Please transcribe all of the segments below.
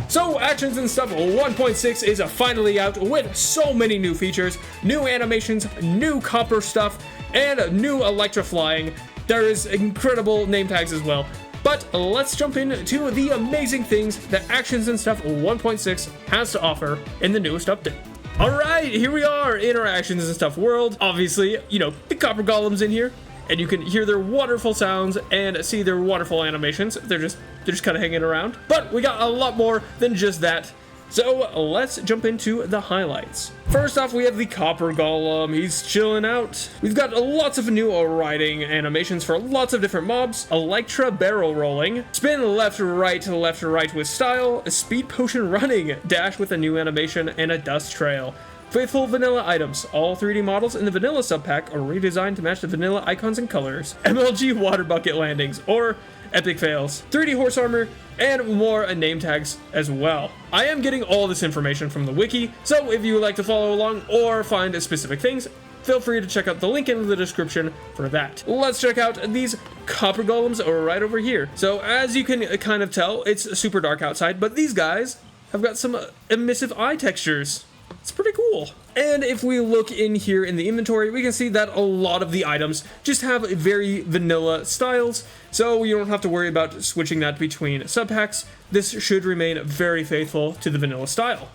So Actions and Stuff 1.6 is finally out with so many new features, new animations, new copper stuff, and new Elytra flying. There is incredible name tags as well. But let's jump into the amazing things that Actions and Stuff 1.6 has to offer in the newest update. Alright, here we are in our Actions and Stuff world. Obviously, you know, the copper golems in here, and you can hear their wonderful sounds and see their wonderful animations. They're just kind of hanging around. But we got a lot more than just that. So let's jump into the highlights. First off, we have the copper golem. He's chilling out. We've got lots of new riding animations for lots of different mobs. Elytra barrel rolling, spin left right with style, speed potion running, dash with a new animation, and a dust trail. Faithful vanilla items. All 3D models in the vanilla subpack are redesigned to match the vanilla icons and colors. MLG water bucket landings, or epic fails. 3D horse armor, and more name tags as well. I am getting all this information from the wiki, so if you would like to follow along or find specific things, feel free to check out the link in the description for that. Let's check out these copper golems right over here. So as you can kind of tell, it's super dark outside, but these guys have got some emissive eye textures. It's pretty cool. And if we look in here in the inventory, we can see that a lot of the items just have very vanilla styles, so you don't have to worry about switching that between subpacks. This should remain very faithful to the vanilla style.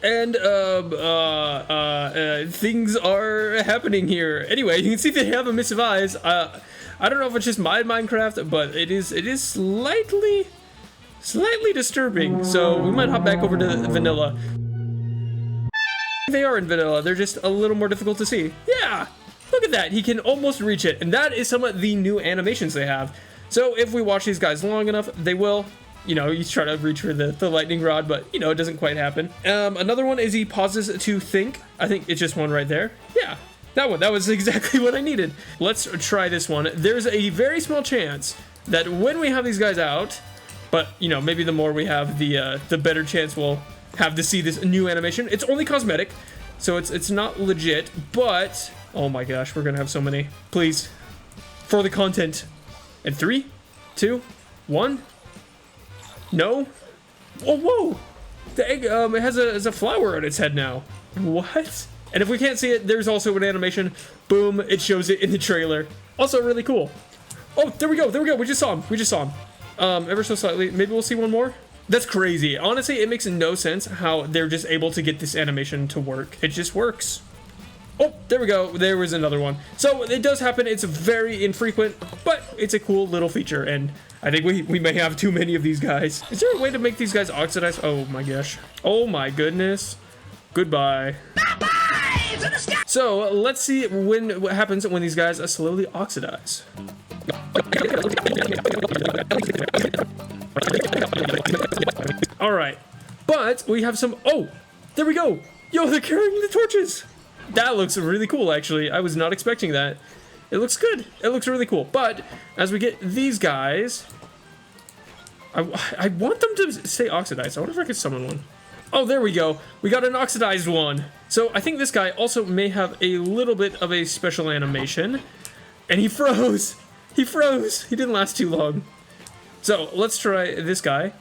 And things are happening here. Anyway, you can see they have emissive eyes. I don't know if it's just my Minecraft, but it is slightly disturbing. So we might hop back over to vanilla. They are in vanilla, they're just a little more difficult to see. Yeah, look at that, he can almost reach it, and that is some of the new animations they have. So if we watch these guys long enough, they will, you know, you try to reach for the lightning rod, but, you know, it doesn't quite happen. Another one is he pauses to think. I think it's just one right there. Yeah, that one, that was exactly what I needed. Let's try this one. There's a very small chance that when we have these guys out, but, you know, maybe the more we have, the better chance we'll have to see this new animation. It's only cosmetic, so it's not legit, but oh my gosh, we're gonna have so many. Please, for the content. And 3, 2, 1. No. Oh, whoa! The egg it has a flower on its head now. What? And if we can't see it, there's also an animation. Boom! It shows it in the trailer. Also really cool. Oh, there we go. There we go. We just saw him. Ever so slightly. Maybe we'll see one more. That's crazy. Honestly, it makes no sense how they're just able to get this animation to work. It just works. Oh, there we go. There was another one. So it does happen. It's very infrequent, but it's a cool little feature, and I think we may have too many of these guys. Is there a way to make these guys oxidize? Oh my gosh. Oh my goodness. Goodbye. So let's see what happens when these guys slowly oxidize. All right, but we have some. Oh, there we go. Yo, they're carrying the torches. That looks really cool, actually. I was not expecting that. It looks good. It looks really cool. But as we get these guys, I want them to stay oxidized. I wonder if I could summon one. Oh, there we go. We got an oxidized one. So I think this guy also may have a little bit of a special animation. And he froze. He froze. He didn't last too long. So let's try this guy.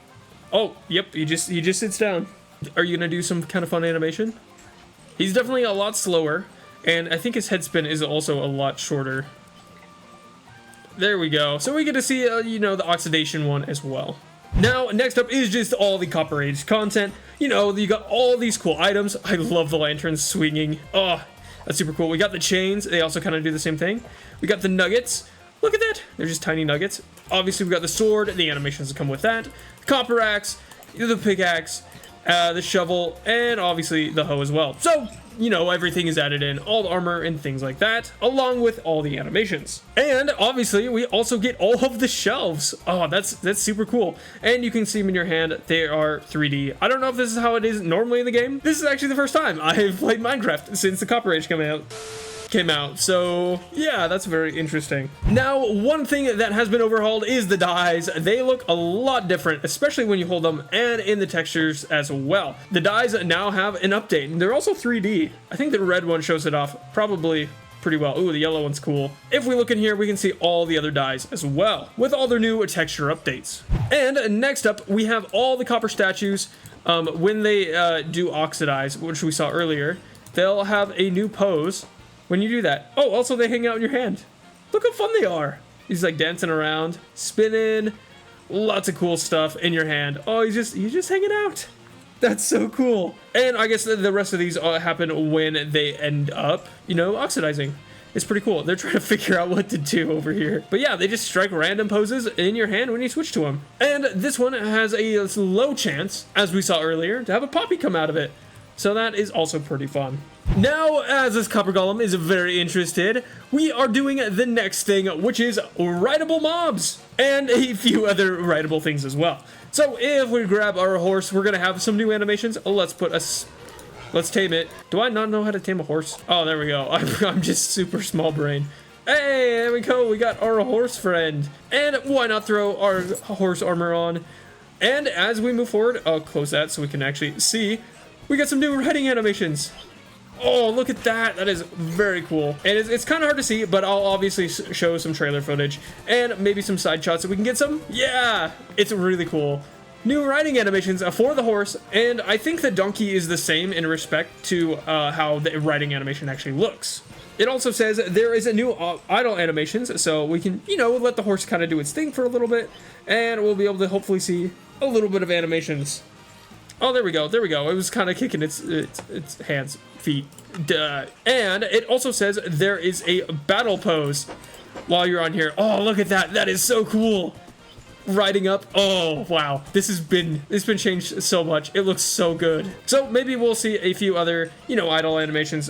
Oh, yep, he just sits down. Are you gonna do some kind of fun animation? He's definitely a lot slower, and I think his head spin is also a lot shorter. There we go. So we get to see, you know, the oxidation one as well. Now, next up is just all the Copper Age content. You know, you got all these cool items. I love the lanterns swinging. Oh, that's super cool. We got the chains. They also kind of do the same thing. We got the nuggets. Look at that. They're just tiny nuggets. Obviously, we got the sword. The animations that come with that. The copper axe, the pickaxe, the shovel, and obviously the hoe as well. So, you know, everything is added in, all the armor and things like that, along with all the animations. And obviously, we also get all of the shelves. Oh, that's super cool. And you can see them in your hand. They are 3D. I don't know if this is how it is normally in the game. This is actually the first time I've played Minecraft since the Copper Age came out, so yeah, that's very interesting. Now, one thing that has been overhauled is the dyes. They look a lot different, especially when you hold them, and in the textures as well. The dyes now have an update, and they're also 3D. I think the red one shows it off probably pretty well. Ooh, the yellow one's cool. If we look in here, we can see all the other dyes as well, with all their new texture updates. And next up, we have all the copper statues. When they do oxidize, which we saw earlier, they'll have a new pose when you do that. Oh, also they hang out in your hand. Look how fun they are. He's like dancing around, spinning, lots of cool stuff in your hand. Oh, he's just hanging out. That's so cool. And I guess the rest of these happen when they end up, you know, oxidizing. It's pretty cool. They're trying to figure out what to do over here. But yeah, they just strike random poses in your hand when you switch to them. And this one has a low chance, as we saw earlier, to have a poppy come out of it. So that is also pretty fun. Now, as this copper golem is very interested, we are doing the next thing, which is rideable mobs. And a few other rideable things as well. So if we grab our horse, we're going to have some new animations. Let's tame it. Do I not know how to tame a horse? Oh, there we go. I'm just super small brain. Hey, there we go. We got our horse friend. And why not throw our horse armor on? And as we move forward, I'll close that so we can actually see. We got some new riding animations. Oh, look at that. That is very cool. And it's kind of hard to see, but I'll obviously show some trailer footage and maybe some side shots so we can get some. Yeah, it's really cool. New riding animations for the horse, and I think the donkey is the same in respect to how the riding animation actually looks. It also says there is a new idle animations, so we can, you know, let the horse kind of do its thing for a little bit, and we'll be able to hopefully see a little bit of animations. Oh, there we go, there we go. It was kind of kicking its hands, feet. Duh. And it also says there is a battle pose while you're on here. Oh, look at that. That is so cool. Riding up. Oh, wow. It's been changed so much. It looks so good. So maybe we'll see a few other, you know, idle animations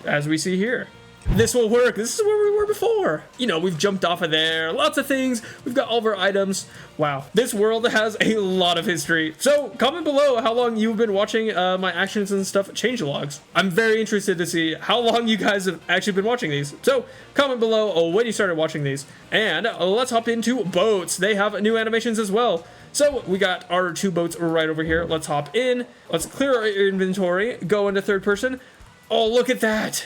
as we see here. This will work. This is where we were before. You know, we've jumped off of there. Lots of things. We've got all of our items. Wow. This world has a lot of history. So comment below how long you've been watching my actions and stuff changelogs. I'm very interested to see how long you guys have actually been watching these. So comment below when you started watching these. And let's hop into boats. They have new animations as well. So we got our two boats right over here. Let's hop in. Let's clear our inventory. Go into third person. Oh, look at that.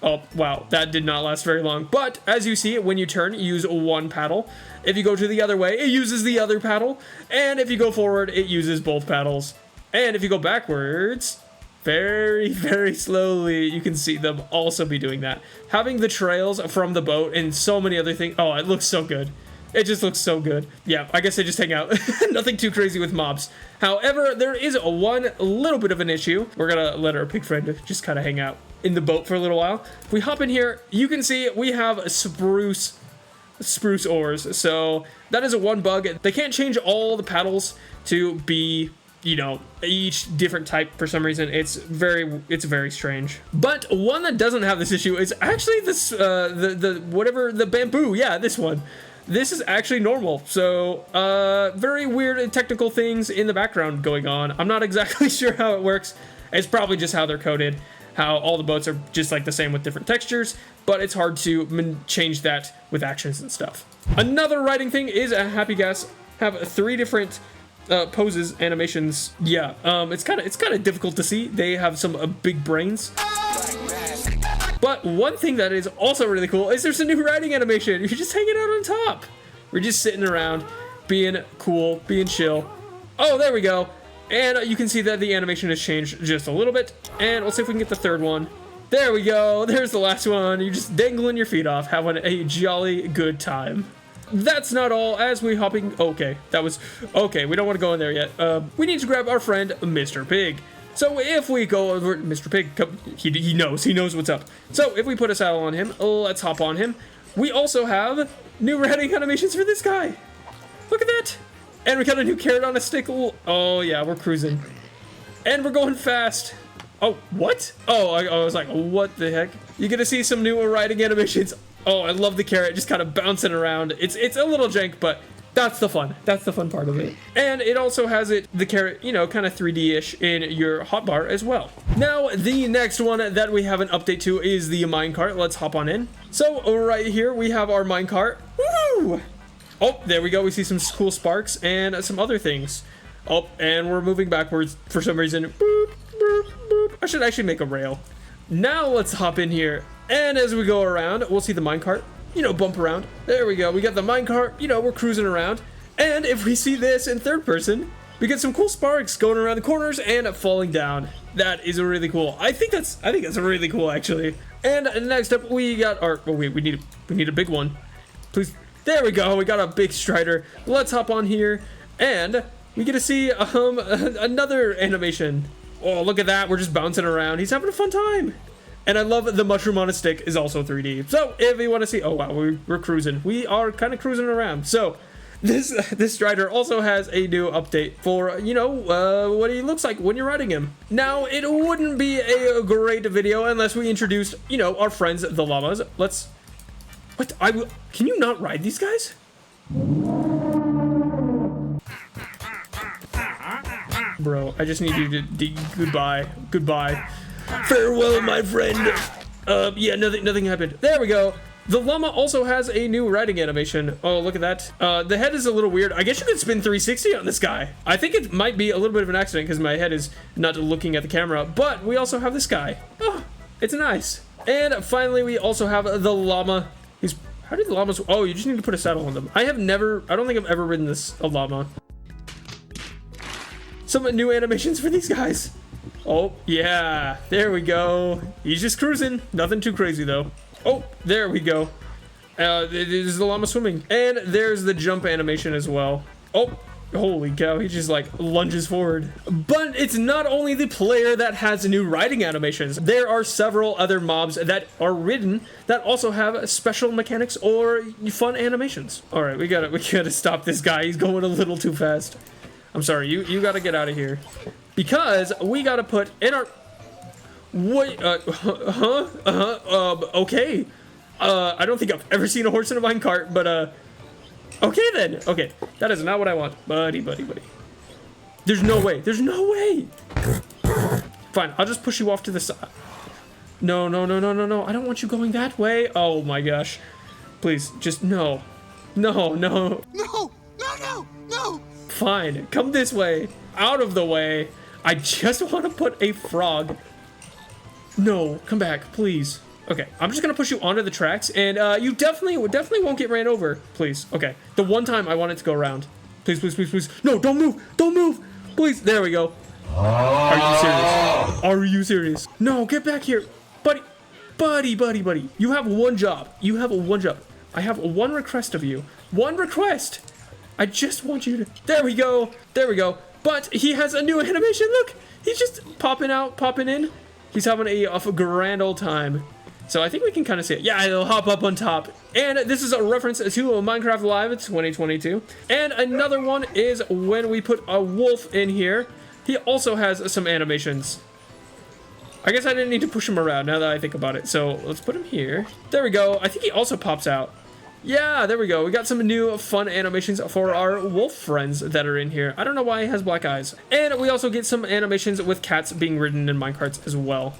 Oh, wow, that did not last very long. But, as you see, when you turn, you use one paddle. If you go to the other way, it uses the other paddle. And if you go forward, it uses both paddles. And if you go backwards, very, very slowly, you can see them also be doing that. Having the trails from the boat and so many other things. Oh, it looks so good. It just looks so good. Yeah, I guess they just hang out. Nothing too crazy with mobs. However, there is one little bit of an issue. We're gonna let our pig friend just kind of hang out in the boat for a little while. If we hop in here, you can see we have spruce oars. So that is one bug. They can't change all the paddles to be, you know, each different type for some reason. It's very strange. But one that doesn't have this issue is actually this the bamboo. Yeah, this one. This is actually normal, so very weird and technical things in the background going on. I'm not exactly sure how it works. It's probably just how they're coded, how all the boats are just like the same with different textures, but it's hard to change that with actions and stuff. Another writing thing is Happy Gas have 3 different poses, animations. Yeah, it's kind of difficult to see. They have some big brains. But one thing that is also really cool is there's a new riding animation. You're just hanging out on top. We're just sitting around, being cool, being chill. Oh, there we go. And you can see that the animation has changed just a little bit. And we'll see if we can get the third one. There we go. There's the last one. You're just dangling your feet off, having a jolly good time. That's not all. As we hopping... Okay, that was... Okay, we don't want to go in there yet. We need to grab our friend, Mr. Pig. So if we go over, Mr. Pig, he knows what's up. So if we put a saddle on him, let's hop on him. We also have new riding animations for this guy. Look at that. And we got a new carrot on a stick. Oh yeah, we're cruising. And we're going fast. Oh, what? Oh, I was like, what the heck? You're gonna see some new riding animations. Oh, I love the carrot just kind of bouncing around. It's a little jank, but that's the fun. That's the fun part of it. And it also has the carrot, you know, kind of 3D-ish in your hotbar as well. Now, the next one that we have an update to is the minecart. Let's hop on in. So, right here, we have our minecart. Woo! Oh, there we go. We see some cool sparks and some other things. Oh, and we're moving backwards for some reason. Boop, boop, boop. I should actually make a rail. Now, let's hop in here. And as we go around, we'll see the minecart, you know, bump around. There we go. We got the minecart, you know, we're cruising around. And if we see this in third person, we get some cool sparks going around the corners and falling down. That is really cool. I think that's really cool, actually. And next up, we got our, oh wait, we need a big one. Please, there we go. We got a big strider. Let's hop on here, and we get to see another animation. Oh, look at that. We're just bouncing around. He's having a fun time. And I love the mushroom on a stick is also 3D. So if you want to see, oh wow, we're cruising. We are kind of cruising around. So this strider also has a new update for, you know, what he looks like when you're riding him. Now, it wouldn't be a great video unless we introduced, you know, our friends, the llamas. Let's, what, can you not ride these guys? Bro, I just need you to, goodbye. Farewell, my friend. Yeah, nothing happened. There we go. The llama also has a new riding animation. Oh, look at that. The head is a little weird. I guess you could spin 360 on this guy. I think it might be a little bit of an accident because my head is not looking at the camera, but we also have this guy. Oh, it's nice. And finally, we also have the llama. How did the llamas, oh, you just need to put a saddle on them. I don't think I've ever ridden a llama. Some new animations for these guys. Oh, yeah, there we go. He's just cruising. Nothing too crazy, though. Oh, there we go. There's the llama swimming. And there's the jump animation as well. Oh, holy cow, he just like lunges forward. But it's not only the player that has new riding animations. There are several other mobs that are ridden that also have special mechanics or fun animations. All right, we gotta stop this guy. He's going a little too fast. I'm sorry, you gotta get out of here. Because we gotta put in our... Wait, okay. I don't think I've ever seen a horse in a minecart, but, okay then. Okay, that is not what I want. Buddy. There's no way. Fine, I'll just push you off to the side. No. I don't want you going that way. Oh my gosh. Please, just no. No. Fine, come this way. Out of the way. I just want to put a frog. No, come back, please. Okay, I'm just gonna push you onto the tracks, and you definitely won't get ran over. Please, okay. The one time I want it to go around. Please. No, don't move. Please, there we go. Are you serious? No, get back here. Buddy. You have one job. I have one request of you. One request. I just want you to, there we go. But he has a new animation, look. He's just popping out, popping in. He's having a grand old time. So I think we can kind of see it. Yeah, it'll hop up on top. And this is a reference to Minecraft Live 2022. And another one is when we put a wolf in here. He also has some animations. I guess I didn't need to push him around now that I think about it. So let's put him here. There we go. I think he also pops out. Yeah, there we go. We got some new fun animations for our wolf friends that are in here. I don't know why he has black eyes. And we also get some animations with cats being ridden in minecarts as well.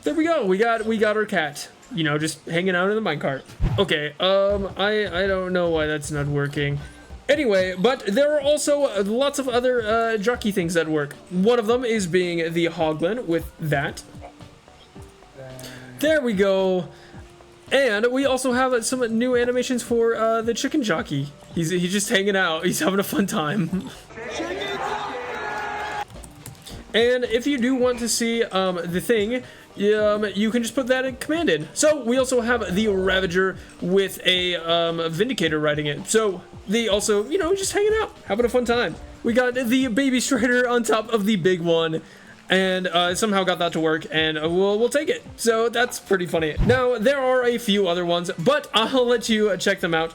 There we go. We got our cat, you know, just hanging out in the minecart. Okay, I don't know why that's not working. Anyway, but there are also lots of other jockey things that work. One of them is being the hoglin with that. There we go. And we also have some new animations for the chicken jockey. He's just hanging out. He's having a fun time. And if you do want to see the thing, you can just put that in command in. So we also have the Ravager with a Vindicator riding it. So they also, you know, just hanging out, having a fun time. We got the baby strider on top of the big one. And somehow got that to work, and we'll take it. So that's pretty funny. Now, there are a few other ones, but I'll let you check them out.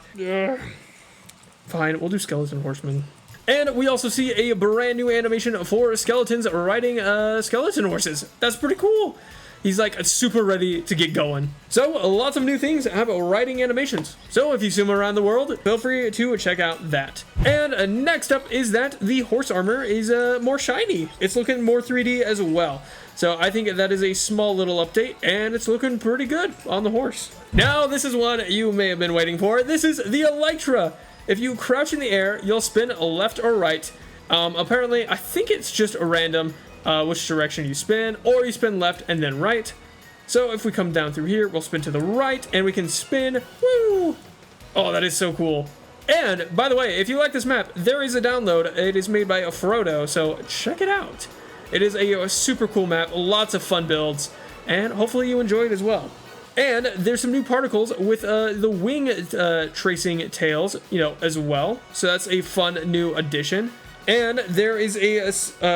Fine, we'll do skeleton horsemen. And we also see a brand new animation for skeletons riding skeleton horses. That's pretty cool. He's like super ready to get going. So lots of new things have riding animations. So if you see them around the world, feel free to check out that. And next up is that the horse armor is more shiny. It's looking more 3D as well. So I think that is a small little update, and it's looking pretty good on the horse. Now this is one you may have been waiting for. This is the Elytra. If you crouch in the air, you'll spin left or right. Apparently, I think it's just a random which direction you spin, or you spin left and then right. So if we come down through here, we'll spin to the right, and we can spin. Woo! Oh, that is so cool. And, by the way, if you like this map, there is a download. It is made by Frodo, so check it out. It is a super cool map, lots of fun builds, and hopefully you enjoy it as well. And there's some new particles with the wing tracing tails, as well. So that's a fun new addition. And there is a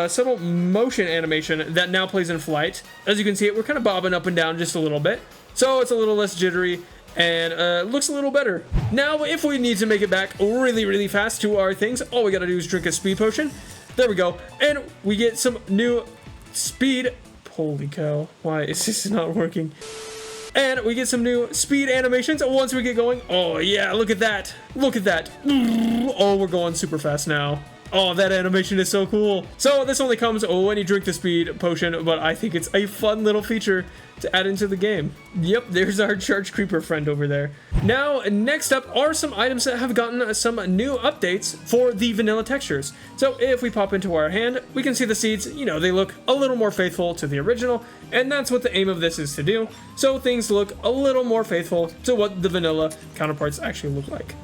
subtle motion animation that now plays in flight. As you can see, we're kind of bobbing up and down just a little bit. So it's a little less jittery and looks a little better. Now, if we need to make it back really, really fast to our things, all we gotta do is drink a speed potion. There we go. And we get some new speed. Holy cow. Why is this not working? And we get some new speed animations once we get going. Oh yeah, look at that. Look at that. Oh, we're going super fast now. Oh, that animation is so cool. So this only comes when you drink the speed potion, but I think it's a fun little feature to add into the game. Yep, there's our charge creeper friend over there. Now, next up are some items that have gotten some new updates for the vanilla textures. So if we pop into our hand, we can see the seeds, they look a little more faithful to the original, and that's what the aim of this is to do. So things look a little more faithful to what the vanilla counterparts actually look like.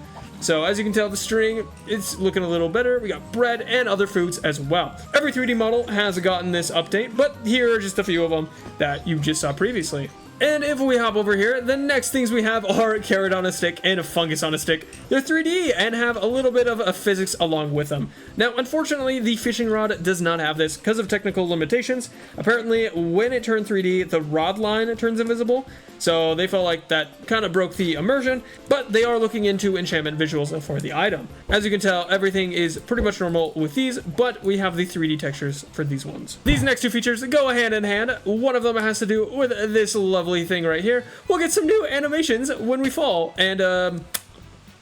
So as you can tell, the string is looking a little better. We got bread and other foods as well. Every 3D model has gotten this update, but here are just a few of them that you just saw previously. And if we hop over here, the next things we have are carrot on a stick and a fungus on a stick. They're 3D and have a little bit of a physics along with them. Now, unfortunately, the fishing rod does not have this because of technical limitations. Apparently, when it turned 3D, the rod line turns invisible. So they felt like that kind of broke the immersion, but they are looking into enchantment visuals for the item. As you can tell, everything is pretty much normal with these, but we have the 3D textures for these ones. These next two features go hand in hand. One of them has to do with this lovely thing right here. We'll get some new animations when we fall, and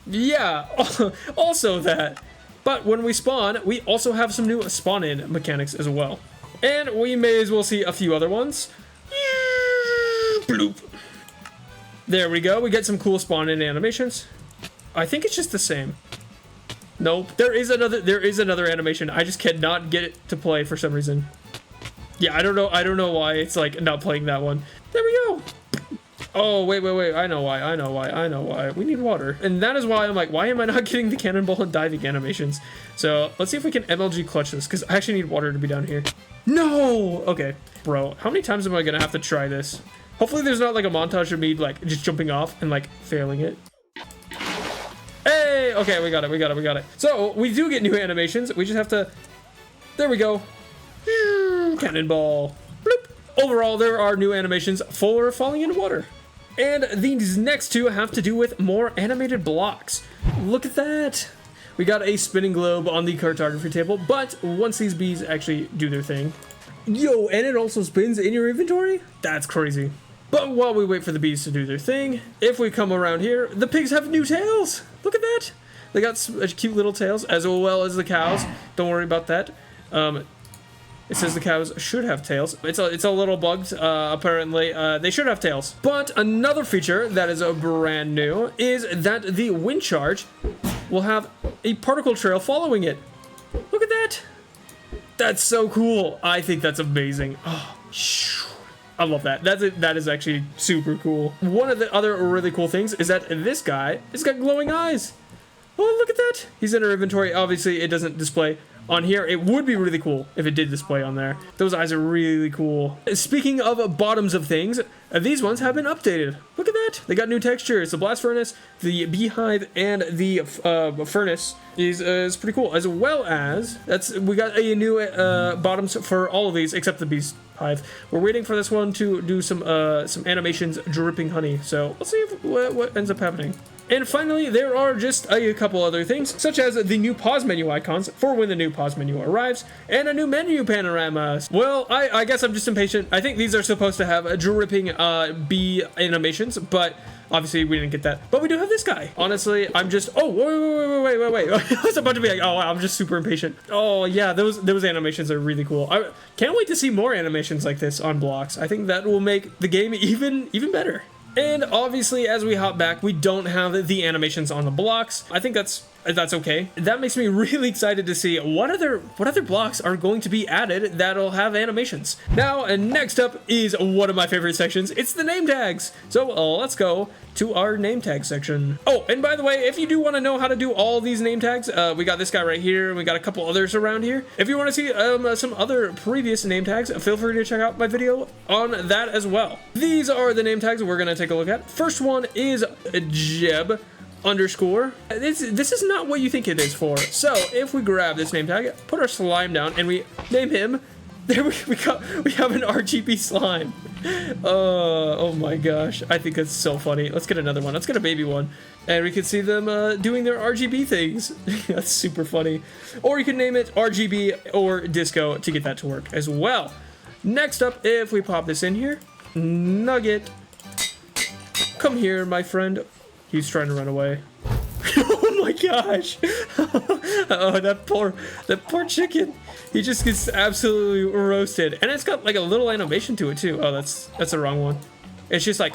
yeah, also that. But when we spawn, we also have some new spawn-in mechanics as well. And we may as well see a few other ones. Bloop. There we go. We get some cool spawn-in animations. I think it's just the same. Nope. There is another animation. I just cannot get it to play for some reason. Yeah, I don't know why it's like not playing that one. There we go. Oh, wait. I know why. We need water. And that is why I'm like, why am I not getting the cannonball and diving animations? So let's see if we can MLG clutch this, because I actually need water to be down here. No! Okay. Bro, how many times am I gonna have to try this? Hopefully there's not like a montage of me like just jumping off and like failing it. Hey! Okay, we got it. So we do get new animations. We just have to... There we go. Cannonball. Bloop. Overall, there are new animations for falling into water. And these next two have to do with more animated blocks. Look at that. We got a spinning globe on the cartography table, but once these bees actually do their thing... Yo, and it also spins in your inventory? That's crazy. But while we wait for the bees to do their thing, if we come around here, the pigs have new tails. Look at that. They got cute little tails, as well as the cows. Don't worry about that. It says the cows should have tails. It's a little bugged, apparently. They should have tails. But another feature that is brand new is that the wind charge will have a particle trail following it. Look at that. That's so cool. I think that's amazing. Oh, I love that. That is actually super cool. One of the other really cool things is that this guy has got glowing eyes. Oh, look at that. He's in our inventory. Obviously, it doesn't display on here. It would be really cool if it did display on there. Those eyes are really cool. Speaking of bottoms of things, these ones have been updated. Look at that. They got new textures. The blast furnace, the beehive, and the furnace is pretty cool. As well as, we got a new bottoms for all of these except the beehive. We're waiting for this one to do some animations dripping honey. So let's see what ends up happening. And finally, there are just a couple other things, such as the new pause menu icons for when the new pause menu arrives, and a new menu panorama. Well, I guess I'm just impatient. I think these are supposed to have dripping bee animations, but obviously we didn't get that. But we do have this guy. Honestly, I'm just... Oh, wait. I was about to be like, oh, wow, I'm just super impatient. Oh, yeah, those animations are really cool. I can't wait to see more animations like this on blocks. I think that will make the game even better. And obviously, as we hop back, we don't have the animations on the blocks. I think that's that's okay. That makes me really excited to see what other blocks are going to be added that'll have animations. Now, next up is one of my favorite sections. It's the name tags. So let's go to our name tag section. Oh, and by the way, if you do want to know how to do all these name tags, we got this guy right here, and we got a couple others around here. If you want to see some other previous name tags, feel free to check out my video on that as well. These are the name tags we're going to take a look at. First one is Jeb underscore. This is not what you think it is for. So if we grab this name tag, put our slime down, and we name him, there we have an RGB slime. Oh my gosh, I think that's so funny. Let's get another one. Let's get a baby one, and we can see them doing their RGB things. That's super funny. Or you can name it RGB or disco to get that to work as well. Next up, if we pop this in here, Nugget, come here, my friend. He's trying to run away. Oh my gosh. Oh, that poor chicken. He just gets absolutely roasted. And it's got like a little animation to it too. Oh, that's the wrong one. It's just like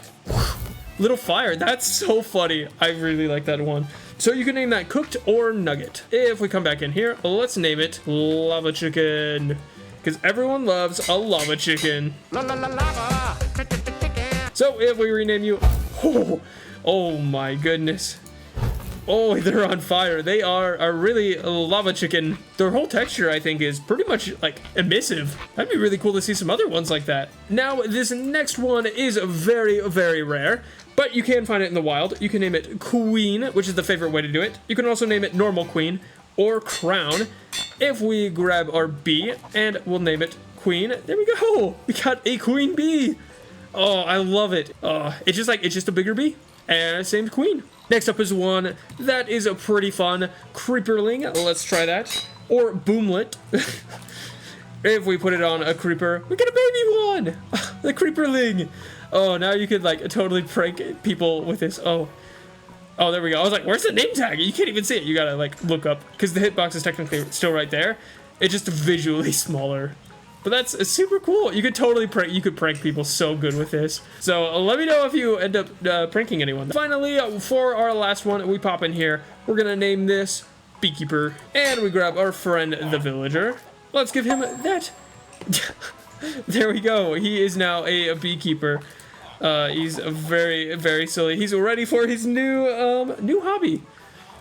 little fire. That's so funny. I really like that one. So you can name that Cooked or Nugget. If we come back in here, let's name it Lava Chicken, because everyone loves a lava chicken. So if we rename you, oh my goodness. Oh, they're on fire. They are really a lava chicken. Their whole texture, I think, is pretty much like emissive. That'd be really cool to see some other ones like that. Now, this next one is very, very rare, but you can find it in the wild. You can name it Queen, which is the favorite way to do it. You can also name it Normal Queen or Crown. If we grab our bee and we'll name it Queen, there we go. We got a queen bee. Oh, I love it. It's just a bigger bee, and same queen. Next up is one that is a pretty fun, Creeperling. Let's try that. Or Boomlet. If we put it on a creeper, we get a baby one. The Creeperling. Oh, now you could like totally prank people with this. Oh, there we go. I was like, where's the name tag? You can't even see it. You gotta like look up, because the hitbox is technically still right there. It's just visually smaller. But that's super cool. You could totally prank people so good with this. So let me know if you end up pranking anyone. Finally, for our last one, we pop in here. We're gonna name this Beekeeper, and we grab our friend the Villager. Let's give him that. There we go. He is now a beekeeper. He's very, very silly. He's ready for his new hobby,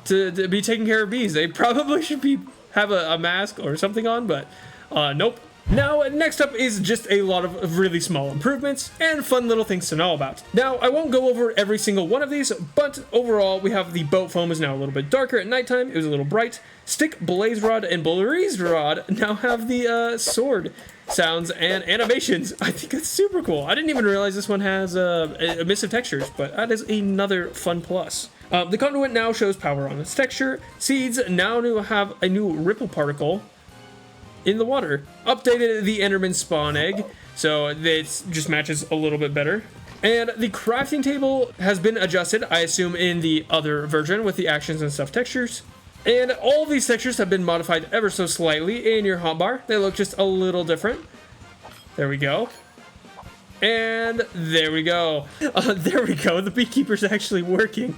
to be taking care of bees. They probably should have a mask or something on, but nope. Now, next up is just a lot of really small improvements and fun little things to know about. Now, I won't go over every single one of these, but overall, we have the boat foam is now a little bit darker at nighttime. It was a little bright. Stick, Blaze Rod, and Breeze Rod now have the sword sounds and animations. I think that's super cool. I didn't even realize this one has emissive textures, but that is another fun plus. The conduit now shows power on its texture. Seeds now have a new ripple particle in the water. Updated the Enderman spawn egg, so it just matches a little bit better. And the crafting table has been adjusted, I assume in the other version, with the actions and stuff textures. And all these textures have been modified ever so slightly in your hotbar. They look just a little different. There we go. And there we go. There we go. The beekeeper's actually working.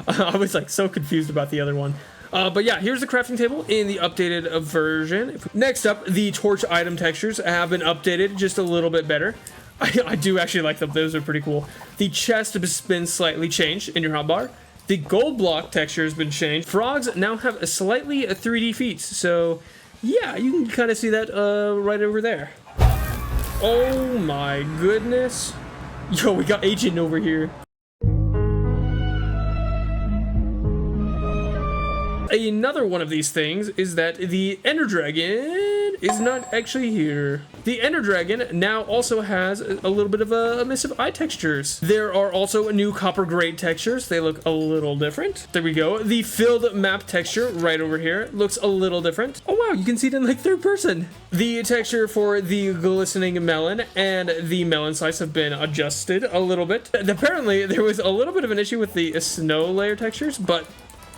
I was like so confused about the other one. But yeah, here's the crafting table in the updated version. Next up, the torch item textures have been updated just a little bit better. I do actually like them. Those are pretty cool. The chest has been slightly changed in your hotbar. The gold block texture has been changed. Frogs now have a slightly 3D feet. So yeah, you can kind of see that right over there. Oh my goodness. Yo, we got Agent over here. Another one of these things is that the Ender Dragon is not actually here. The Ender Dragon now also has a little bit of emissive eye textures. There are also new copper gray textures. They look a little different. There we go. The filled map texture right over here looks a little different. Oh wow, you can see it in like third person. The texture for the glistening melon and the melon slice have been adjusted a little bit. Apparently there was a little bit of an issue with the snow layer textures, but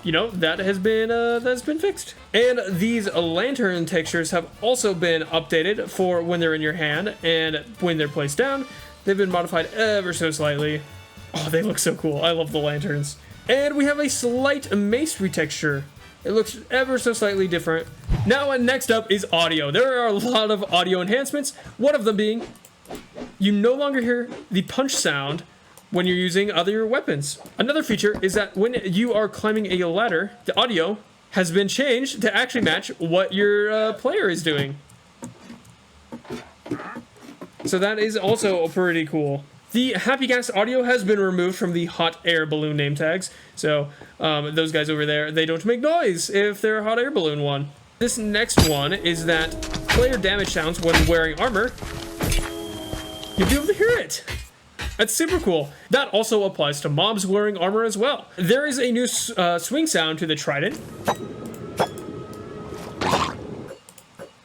you know, that's been fixed. And these lantern textures have also been updated for when they're in your hand, and when they're placed down, they've been modified ever so slightly. Oh, they look so cool. I love the lanterns. And we have a slight masonry texture It looks ever so slightly different. Now, next up is audio. There are a lot of audio enhancements. One of them being, you no longer hear the punch sound when you're using other weapons. Another feature is that when you are climbing a ladder, the audio has been changed to actually match what your player is doing. So that is also pretty cool. The Happy Gas audio has been removed from the hot air balloon name tags. So those guys over there, they don't make noise if they're a hot air balloon one. This next one is that player damage sounds when wearing armor, you'll be able to hear it. That's super cool. That also applies to mobs wearing armor as well. There is a new swing sound to the trident.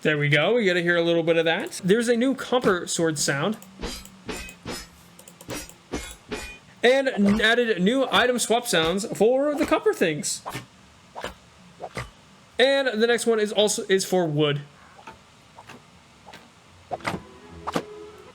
There we go. We get to hear a little bit of that. There's a new copper sword sound. And added new item swap sounds for the copper things. And the next one is for wood.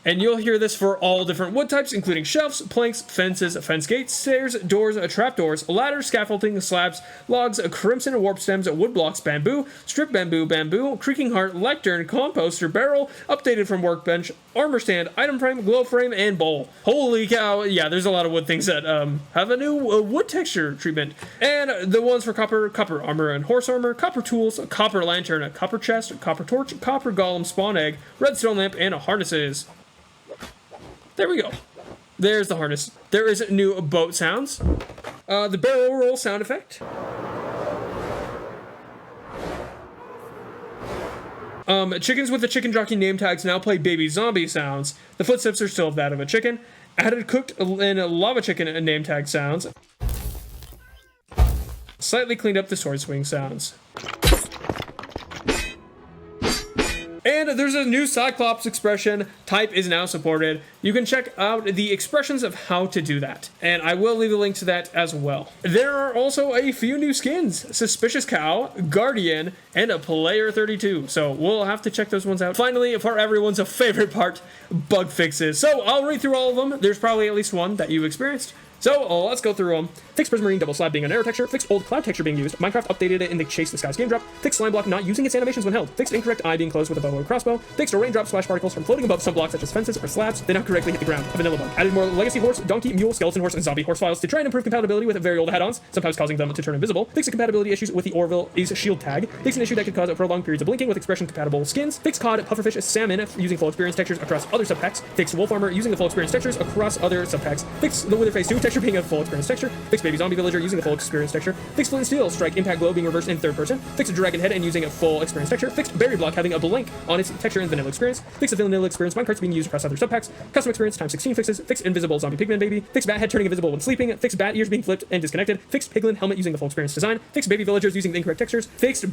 And you'll hear this for all different wood types, including shelves, planks, fences, fence gates, stairs, doors, trapdoors, ladders, scaffolding, slabs, logs, crimson warp stems, wood blocks, bamboo, strip bamboo, creaking heart, lectern, composter, barrel, updated from workbench, armor stand, item frame, glow frame, and bowl. Holy cow, yeah, there's a lot of wood things that have a new wood texture treatment. And the ones for copper armor and horse armor, copper tools, copper lantern, copper chest, copper torch, copper golem spawn egg, redstone lamp, and harnesses. There we go. There's the harness. There is new boat sounds. The barrel roll sound effect. Chickens with the chicken jockey name tags now play baby zombie sounds. The footsteps are still that of a chicken. Added cooked and lava chicken name tag sounds. Slightly cleaned up the sword swing sounds. And there's a new Cyclops expression. Type is now supported. You can check out the expressions of how to do that. And I will leave a link to that as well. There are also a few new skins. Suspicious Cow, Guardian, and a Player 32. So we'll have to check those ones out. Finally, for everyone's favorite part, bug fixes. So I'll read through all of them. There's probably at least one that you've experienced. So let's go through them. Fixed Prismarine double slab being an error texture. Fixed old cloud texture being used. Minecraft updated it in the Chase the Skies game drop. Fixed slime block not using its animations when held. Fixed incorrect eye being closed with a bow or crossbow. Fixed a raindrop splash particles from floating above some blocks such as fences or slabs. They now correctly hit the ground. A vanilla bug. Added more legacy horse, donkey, mule, skeleton horse, and zombie horse files to try and improve compatibility with very old add-ons, sometimes causing them to turn invisible. Fixed the compatibility issues with the Orville is shield tag. Fixed an issue that could cause prolonged periods of blinking with expression compatible skins. Fixed cod, pufferfish, salmon using full experience textures across other subpacks. Fixed wolf armor using the full experience textures across other subpacks. Fixed the Witherface 2 texture being a full experience texture. Fixed baby zombie villager using the full experience texture. Fixed flint and steel strike impact glow being reversed in third person. Fixed dragon head and using a full experience texture. Fixed berry block having a blank on its texture in vanilla experience. Fixed the vanilla experience minecarts being used across other subpacks. Custom experience times 16 fixes. Fixed invisible zombie pigman baby. Fixed bat head turning invisible when sleeping. Fixed bat ears being flipped and disconnected. Fixed piglin helmet using the full experience design. Fixed baby villagers using the incorrect textures. Fixed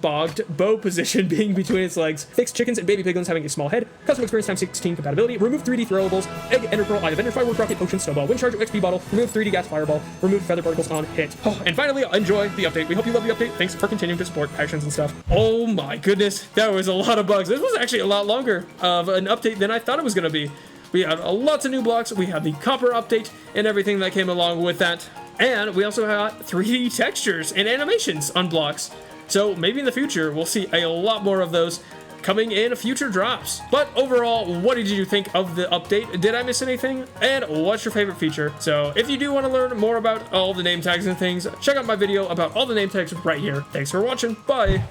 bogged bow position being between its legs. Fixed chickens and baby piglins having a small head. Custom experience times 16 compatibility. Remove 3D throwables. Egg, ender pearl, eye of ender, firework rocket, potion, snowball, wind charge, XP bottle. Remove 3D gas fireball. Remove feather particles on hit. Oh, and finally, enjoy the update. We hope you love the update. Thanks for continuing to support actions and stuff. Oh my goodness, that was a lot of bugs. This was actually a lot longer of an update than I thought it was going to be. We had lots of new blocks. We had the copper update and everything that came along with that. And we also had 3D textures and animations on blocks. So maybe in the future, we'll see a lot more of those coming in future drops. But overall, what did you think of the update? Did I miss anything? And what's your favorite feature? So if you do want to learn more about all the name tags and things, check out my video about all the name tags right here. Thanks for watching. Bye.